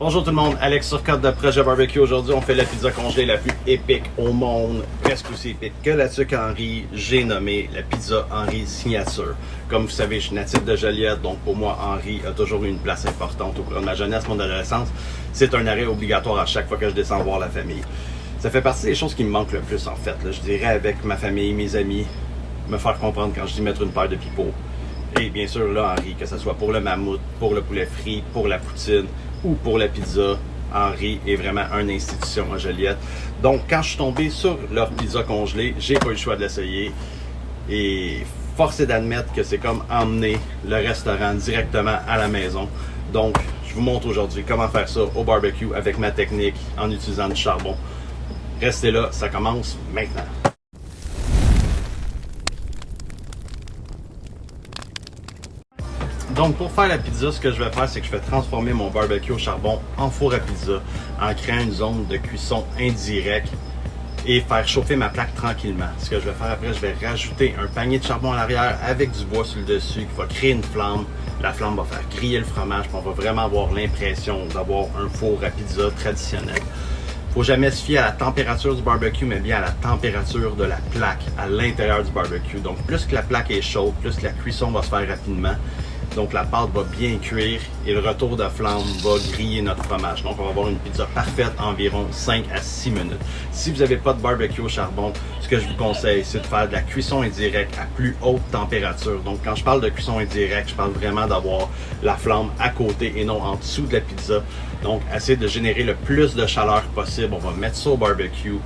Bonjour tout le monde, Alex Turcotte de Projet Barbecue. Aujourd'hui, on fait la pizza congelée la plus épique au monde, presque aussi épique que la tuque Henri. J'ai nommé la pizza Henri Signature. Comme vous savez, je suis natif de Joliette, donc pour moi, Henri a toujours eu une place importante au cours de ma jeunesse, mon adolescence. C'est un arrêt obligatoire à chaque fois que je descends voir la famille. Ça fait partie des choses qui me manquent le plus en fait. Là, je dirais avec ma famille, mes amis, me faire comprendre quand je dis mettre une paire de pipeaux. Et bien sûr, là, Henri, que ce soit pour le mammouth, pour le poulet frit, pour la poutine ou pour la pizza, Henri est vraiment une institution à Joliette. Donc, quand je suis tombé sur leur pizza congelée, j'ai pas eu le choix de l'essayer. Et force est d'admettre que c'est comme emmener le restaurant directement à la maison. Donc, je vous montre aujourd'hui comment faire ça au barbecue avec ma technique en utilisant du charbon. Restez là, ça commence maintenant. Donc pour faire la pizza, ce que je vais faire, c'est que je vais transformer mon barbecue au charbon en four à pizza en créant une zone de cuisson indirecte et faire chauffer ma plaque tranquillement. Ce que je vais faire après, je vais rajouter un panier de charbon à l'arrière avec du bois sur le dessus qui va créer une flamme. La flamme va faire griller le fromage, puis on va vraiment avoir l'impression d'avoir un four à pizza traditionnel. Il ne faut jamais se fier à la température du barbecue, mais bien à la température de la plaque à l'intérieur du barbecue. Donc plus que la plaque est chaude, plus que la cuisson va se faire rapidement. Donc la pâte va bien cuire et le retour de flamme va griller notre fromage. Donc on va avoir une pizza parfaite environ 5 à 6 minutes. Si vous n'avez pas de barbecue au charbon, ce que je vous conseille, c'est de faire de la cuisson indirecte à plus haute température. Donc quand je parle de cuisson indirecte, je parle vraiment d'avoir la flamme à côté et non en dessous de la pizza. Donc essayez de générer le plus de chaleur possible. On va mettre ça au barbecue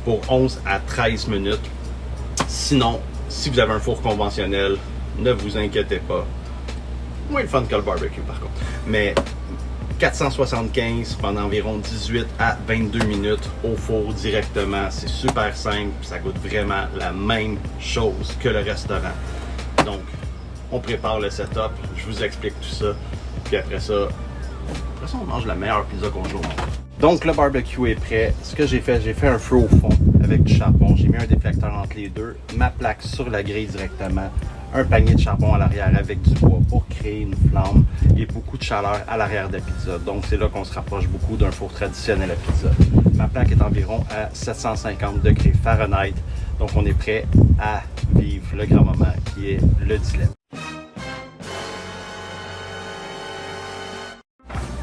pour 11 à 13 minutes. Sinon, si vous avez un four conventionnel, ne vous inquiétez pas. Moins le fun que le barbecue par contre. Mais 475 pendant environ 18 à 22 minutes au four directement. C'est super simple. Ça goûte vraiment la même chose que le restaurant. Donc, on prépare le setup. Je vous explique tout ça. Puis après ça, on mange la meilleure pizza qu'on joue au monde. Donc, le barbecue est prêt. Ce que j'ai fait un feu au fond avec du charbon. J'ai mis un déflecteur entre les deux. Ma plaque sur la grille directement. Un panier de charbon à l'arrière avec du bois pour créer une flamme et beaucoup de chaleur à l'arrière de la pizza. Donc c'est là qu'on se rapproche beaucoup d'un four traditionnel à pizza. Ma plaque est environ à 750 degrés Fahrenheit. Donc on est prêt à vivre le grand moment qui est le dilemme.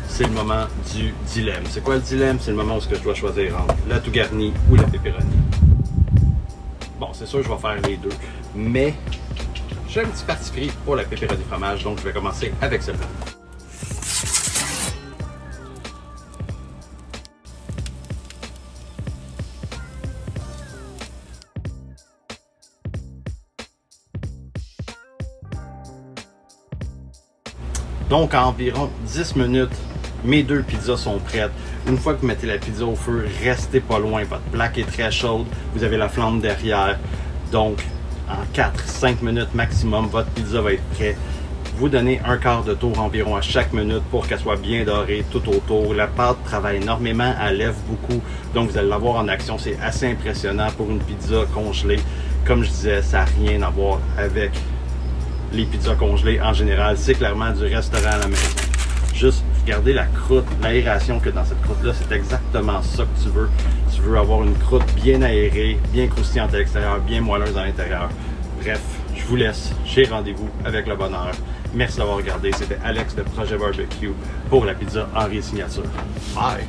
C'est le moment du dilemme. C'est quoi le dilemme? C'est le moment où je dois choisir entre la tout garnie ou la pepperoni. Bon, c'est sûr que je vais faire les deux, mais j'ai un petit parti pris pour la pepperoni fromage, donc je vais commencer avec celle-là. Donc à environ 10 minutes, mes deux pizzas sont prêtes. Une fois que vous mettez la pizza au feu, restez pas loin. Votre plaque est très chaude, vous avez la flamme derrière. Donc en 4-5 minutes maximum, votre pizza va être prête. Vous donnez un quart de tour environ à chaque minute pour qu'elle soit bien dorée tout autour. La pâte travaille énormément, elle lève beaucoup, donc vous allez l'avoir en action. C'est assez impressionnant pour une pizza congelée. Comme je disais, ça n'a rien à voir avec les pizzas congelées en général. C'est clairement du restaurant à la maison. Juste regardez la croûte, l'aération que dans cette croûte-là, c'est exactement ça que tu veux. Tu veux avoir une croûte bien aérée, bien croustillante à l'extérieur, bien moelleuse à l'intérieur. Bref, je vous laisse. J'ai rendez-vous avec le bonheur. Merci d'avoir regardé. C'était Alex de Projet Barbecue pour la pizza Henri Signature. Bye!